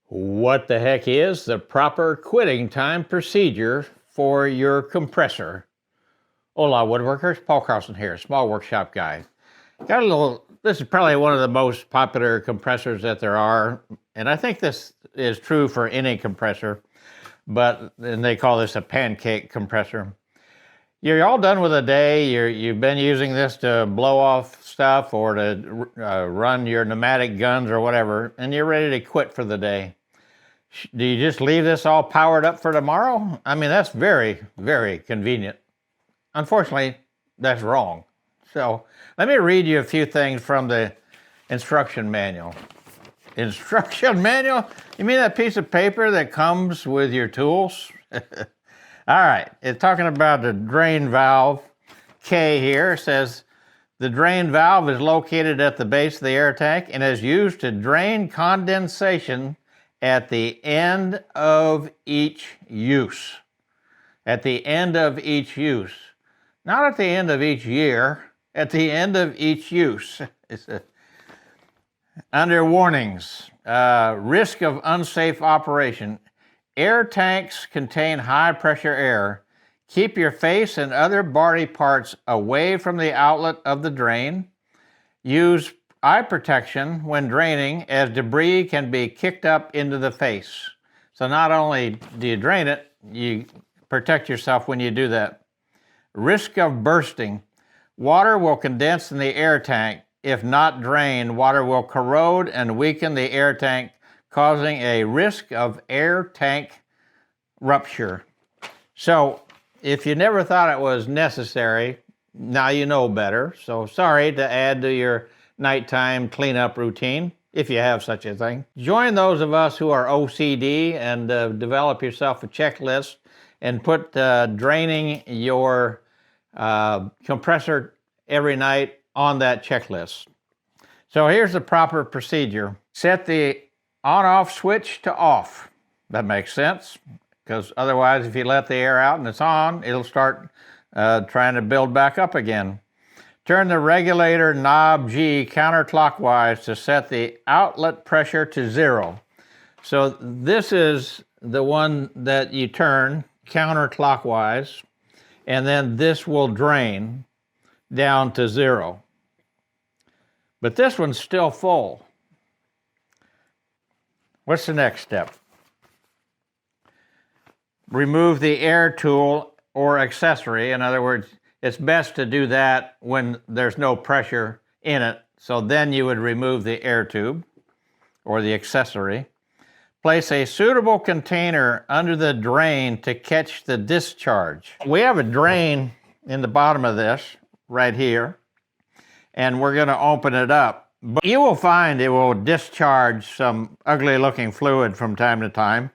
What the heck is the proper quitting time procedure for your compressor? Hola woodworkers, Paul Carlson here, small workshop guy. This is probably one of the most popular compressors that there are, and I think this is true for any compressor, and they call this a pancake compressor. You're all done with a day, you've been using this to blow off stuff or to run your pneumatic guns or whatever, and you're ready to quit for the day. Do you just leave this all powered up for tomorrow? I mean, that's very, very convenient. Unfortunately, that's wrong. So let me read you a few things from the instruction manual. Instruction manual? You mean that piece of paper that comes with your tools? All right, it's talking about the drain valve. K here says, the drain valve is located at the base of the air tank and is used to drain condensation at the end of each use. At the end of each use. Not at the end of each year, at the end of each use. Under warnings, risk of unsafe operation. Air tanks contain high pressure air. Keep your face and other body parts away from the outlet of the drain. Use eye protection when draining, as debris can be kicked up into the face. So not only do you drain it, you protect yourself when you do that. Risk of bursting. Water will condense in the air tank. If not drained, water will corrode and weaken the air tank, causing a risk of air tank rupture. So if you never thought it was necessary, now you know better. So sorry to add to your nighttime cleanup routine, if you have such a thing. Join those of us who are OCD and develop yourself a checklist and put draining your compressor every night on that checklist. So here's the proper procedure. Set the on-off switch to off. That makes sense, because otherwise if you let the air out and it's on, it'll start trying to build back up again. Turn the regulator knob G counterclockwise to set the outlet pressure to 0. So this is the one that you turn counterclockwise, and then this will drain down to 0. But this one's still full. What's the next step? Remove the air tool or accessory. In other words, it's best to do that when there's no pressure in it. So then you would remove the air tube or the accessory. Place a suitable container under the drain to catch the discharge. We have a drain in the bottom of this right here, and we're going to open it up. But you will find it will discharge some ugly looking fluid from time to time,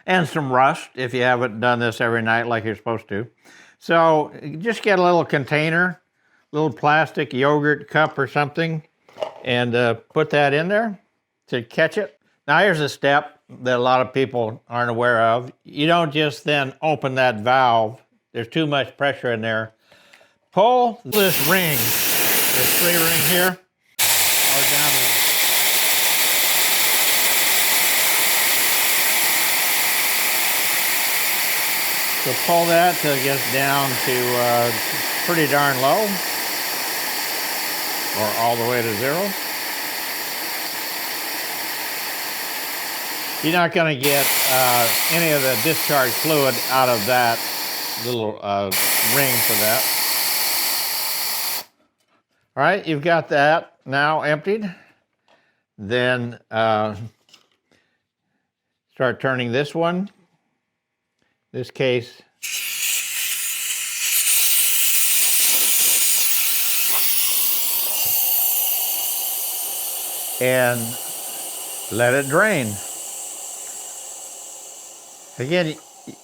and some rust if you haven't done this every night like you're supposed to. So just get a little container, little plastic yogurt cup or something, and put that in there to catch it. Now here's a step that a lot of people aren't aware of. You don't just then open that valve. There's too much pressure in there. Pull this ring, this 3-ring here, or down to So pull that till it gets down to pretty darn low, or all the way to 0. You're not going to get any of the discharge fluid out of that little ring for that. All right, you've got that now emptied. Then start turning this one. This case. And let it drain. Again,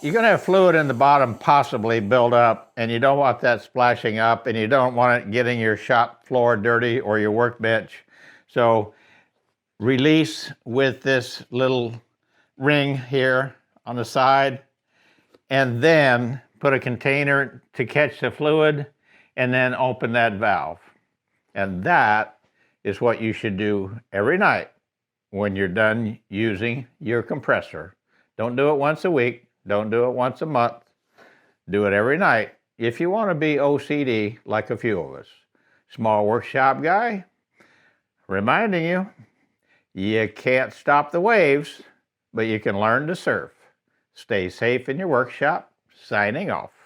you're going to have fluid in the bottom possibly build up, and you don't want that splashing up, and you don't want it getting your shop floor dirty or your workbench. So release with this little ring here on the side, and then put a container to catch the fluid, and then open that valve. And that is what you should do every night when you're done using your compressor. Don't do it once a week. Don't do it once a month. Do it every night if you want to be OCD like a few of us. Small workshop guy, reminding you, you can't stop the waves, but you can learn to surf. Stay safe in your workshop. Signing off.